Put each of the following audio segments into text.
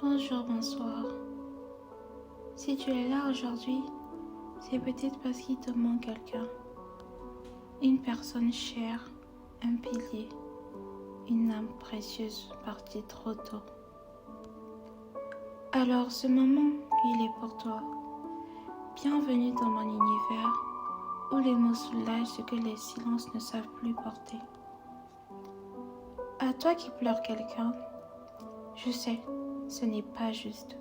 Bonjour, bonsoir. Si tu es là aujourd'hui, c'est peut-être parce qu'il te manque quelqu'un. Une personne chère, un pilier, une âme précieuse partie trop tôt. Alors ce moment, il est pour toi. Bienvenue dans mon univers où les mots soulagent ce que les silences ne savent plus porter. À toi qui pleures quelqu'un, je sais, ce n'est pas juste.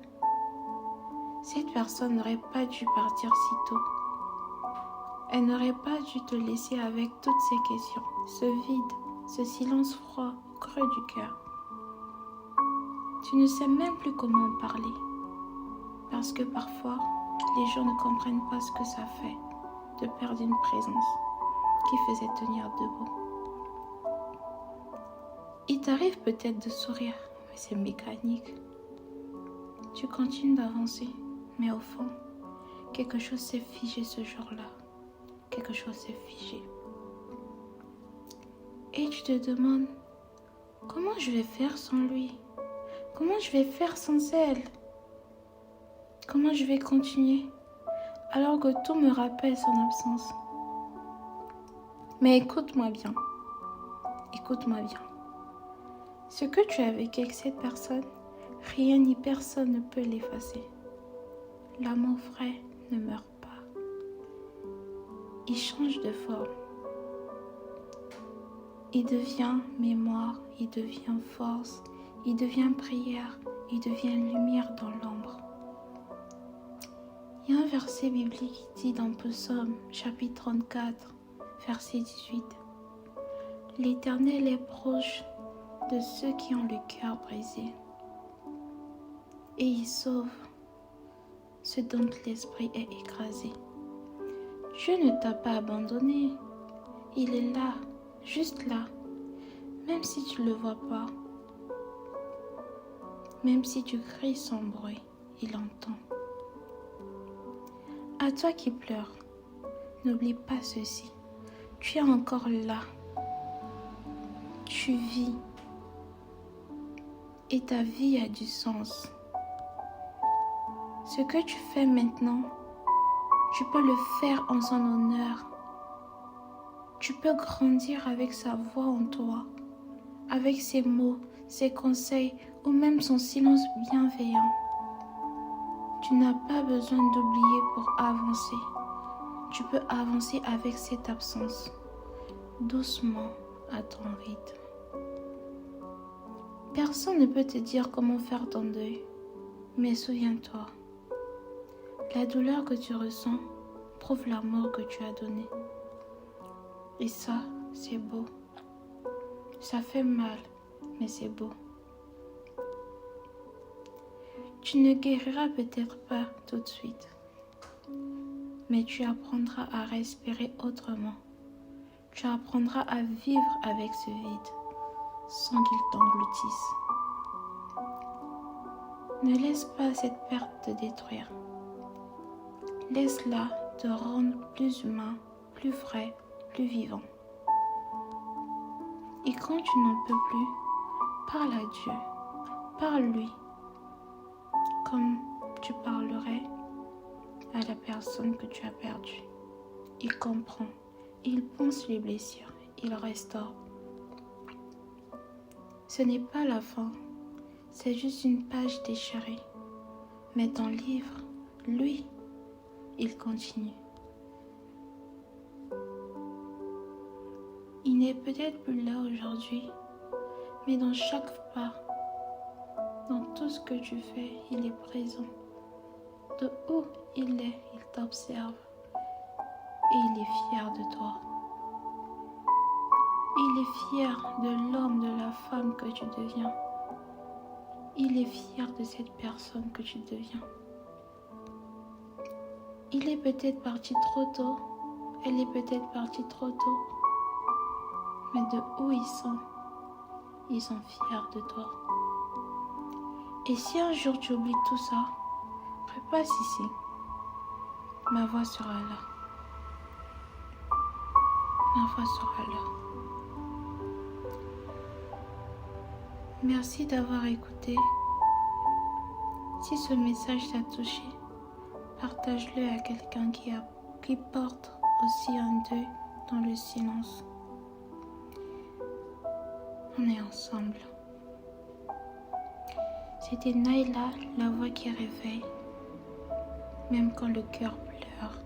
Cette personne n'aurait pas dû partir si tôt. Elle n'aurait pas dû te laisser avec toutes ces questions, ce vide, ce silence froid au creux du cœur. Tu ne sais même plus comment en parler, parce que parfois, les gens ne comprennent pas ce que ça fait de perdre une présence qui faisait tenir debout. Il t'arrive peut-être de sourire, mais c'est mécanique. Tu continues d'avancer, mais au fond, quelque chose s'est figé ce jour-là. Quelque chose s'est figé. Et tu te demandes, comment je vais faire sans lui? Comment je vais faire sans elle? Comment je vais continuer alors que tout me rappelle son absence? Mais écoute-moi bien. Écoute-moi bien. Ce que tu as vécu avec cette personne, rien ni personne ne peut l'effacer. L'amour vrai ne meurt pas. Il change de forme. Il devient mémoire, il devient force, il devient prière, il devient lumière dans l'ombre. Il y a un verset biblique qui dit dans Psaume chapitre 34, verset 18. L'Éternel est proche de ceux qui ont le cœur brisé et il sauve ceux dont l'esprit est écrasé. Dieu ne t'a pas abandonné, il est là, juste là, même si tu ne le vois pas. Même si tu cries sans bruit, il entend. À toi qui pleures, n'oublie pas ceci. Tu es encore là. Tu vis. Et ta vie a du sens. Ce que tu fais maintenant, tu peux le faire en son honneur. Tu peux grandir avec sa voix en toi, avec ses mots, ses conseils ou même son silence bienveillant. Tu n'as pas besoin d'oublier pour avancer. Tu peux avancer avec cette absence, doucement à ton rythme. Personne ne peut te dire comment faire ton deuil, mais souviens-toi, la douleur que tu ressens prouve l'amour que tu as donné. Et ça, c'est beau. Ça fait mal, mais c'est beau. Tu ne guériras peut-être pas tout de suite, mais tu apprendras à respirer autrement. Tu apprendras à vivre avec ce vide sans qu'il t'engloutisse. Ne laisse pas cette perte te détruire. Laisse-la te rendre plus humain, plus vrai, plus vivant. Et quand tu n'en peux plus, parle à Dieu, parle-lui, comme tu parlerais à la personne que tu as perdue. Il comprend, il pense les blessures, il restaure. Ce n'est pas la fin, c'est juste une page déchirée. Mais ton livre, lui, il continue. Il n'est peut-être plus là aujourd'hui, mais dans chaque pas, dans tout ce que tu fais, il est présent. De où il est, il t'observe et il est fier de toi. Il est fier de l'homme, de la femme que tu deviens. Il est fier de cette personne que tu deviens. Il est peut-être parti trop tôt, elle est peut-être partie trop tôt, mais de où ils sont fiers de toi. Et si un jour tu oublies tout ça, repasse ici. Ma voix sera là. Ma voix sera là. Merci d'avoir écouté. Si ce message t'a touché, partage-le à quelqu'un qui porte aussi un deuil dans le silence. On est ensemble. C'était Naïla, la voix qui réveille, même quand le cœur pleure.